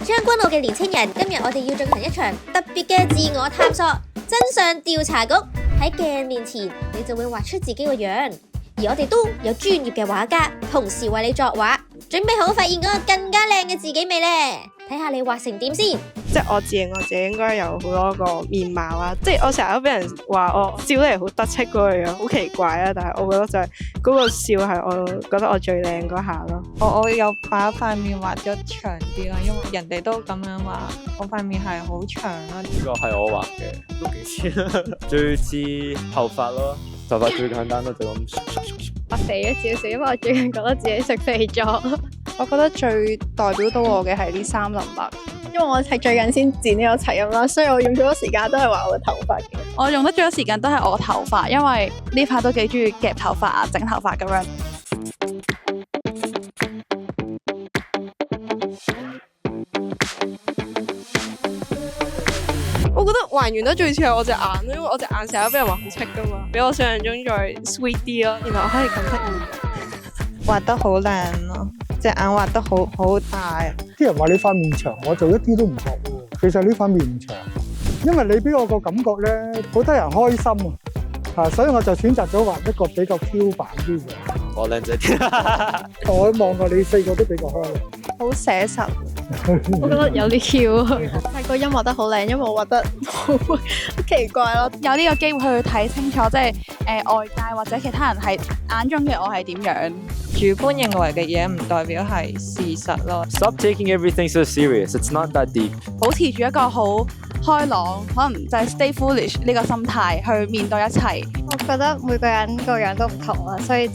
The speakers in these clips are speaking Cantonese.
將軍澳嘅年青人，今日我哋要進行一場特別嘅自我探索真相調查局。喺鏡面前，你就會畫出自己個樣，而我哋都有專業嘅畫家，同時為你作畫。準備好發現嗰個更加靚嘅自己未呢？睇下你畫成點先。即係我自認我自己應該有好多個面貌啊！即係我成日都俾人話我笑得嚟好得戚嗰個樣，好奇怪啊！但係我覺得就係嗰個笑係我覺得我最靚嗰下咯。我有把塊面畫咗長啲啦，因為人哋都咁樣話我塊面係好長啦。呢個係我畫嘅，都幾似。最似頭髮咯，頭髮最簡單咯，就咁。我肥咗少少，因為我最近覺得自己食肥咗。我覺得最代表到我嘅係啲3輪白，因為我係最近先剪呢個齊音啦，所以我用咗好多時間都係畫我嘅頭髮嘅。我用得最多時間都係我頭髮，因為呢排都幾中意夾頭髮啊、整頭髮咁樣。我覺得還原得最似係我隻眼，因為我隻眼成日俾人話好戚噶嘛，比我想象中再 sweet 啲咯。原來我可以咁得意，畫得好靚咯，隻眼畫得好大。啲人話你塊面長，我就一啲都唔覺喎。其實呢塊面唔長，因為你俾我個感覺咧，好得人開心啊！所以我就選擇咗畫一個比較 Q 版啲嘅。我靚仔啲。我望過你4個都比較開，好寫實。我覺得有啲 Q，但係個音畫得好靚，因為我畫得好奇怪咯。有呢個機會去睇清楚，即係外界或者其他人係眼中嘅我係點樣。主觀認為嘅嘢唔代表係事實咯。Stop taking everything so serious. It's not that deep. 保持住一個好開朗，可能就係 stay foolish 呢個心態去面對一切。我覺得每個人個樣都唔同啦，所以就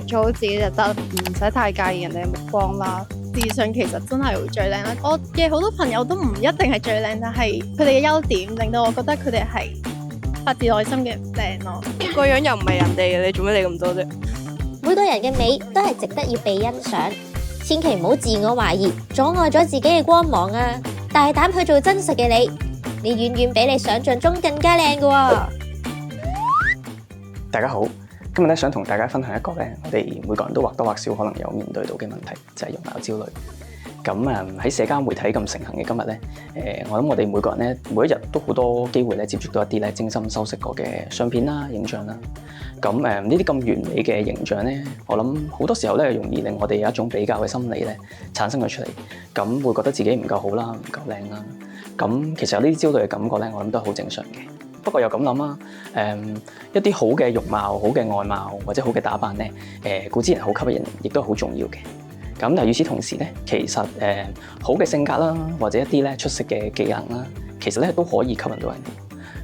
做好自己就得，唔使太介意人哋嘅目光啦。自信其實真係會最靚啦。我嘅好多朋友都唔一定係最靚，但係佢哋嘅優點令到我覺得佢哋係發自內心嘅靚咯。個樣又唔係人哋嘅，你做咩理咁多啫？每個人嘅美都係值得要被欣賞，千祈唔好自我懷疑，阻礙咗自己嘅光芒啊！大膽去做真實嘅你，你遠遠比你想象中更加靚㗎喎。大家好，今日咧想同大家分享一個咧，我哋每個人都或多或少可能有面對到嘅問題，就係容貌焦慮。咁喺社交媒體咁盛行嘅今日咧，我諗我哋每個人咧，每一日都好多機會咧接觸到一啲咧精心修飾過嘅相片啦、影像啦。咁呢啲咁完美嘅形象咧，我諗好多時候咧容易令我哋有一種比較嘅心理咧產生咗出嚟，咁會覺得自己唔夠好啦、唔夠靚啦。咁其實有呢啲焦慮嘅感覺咧，我諗都係好正常嘅。不過又咁諗啊，一啲好嘅容貌、好嘅外貌或者好嘅打扮咧，固之然好吸引，亦都好重要嘅。咁但係與此同時咧，其實好嘅性格啦，或者一啲咧出色嘅技能啦，其實咧都可以吸引到人。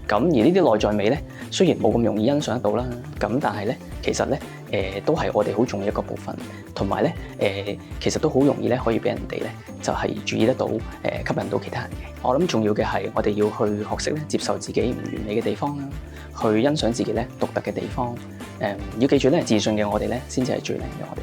咁而呢啲內在美咧，雖然冇咁容易欣賞得到啦，咁但係咧，其實咧都係我哋好重要一個部分，同埋咧其實都好容易咧可以俾人哋咧就係注意得到，吸引到其他人嘅。我諗重要嘅係我哋要去學識咧接受自己唔完美嘅地方啦，去欣賞自己咧獨特嘅地方。要記住咧，自信嘅我哋咧先至係最靚嘅我哋。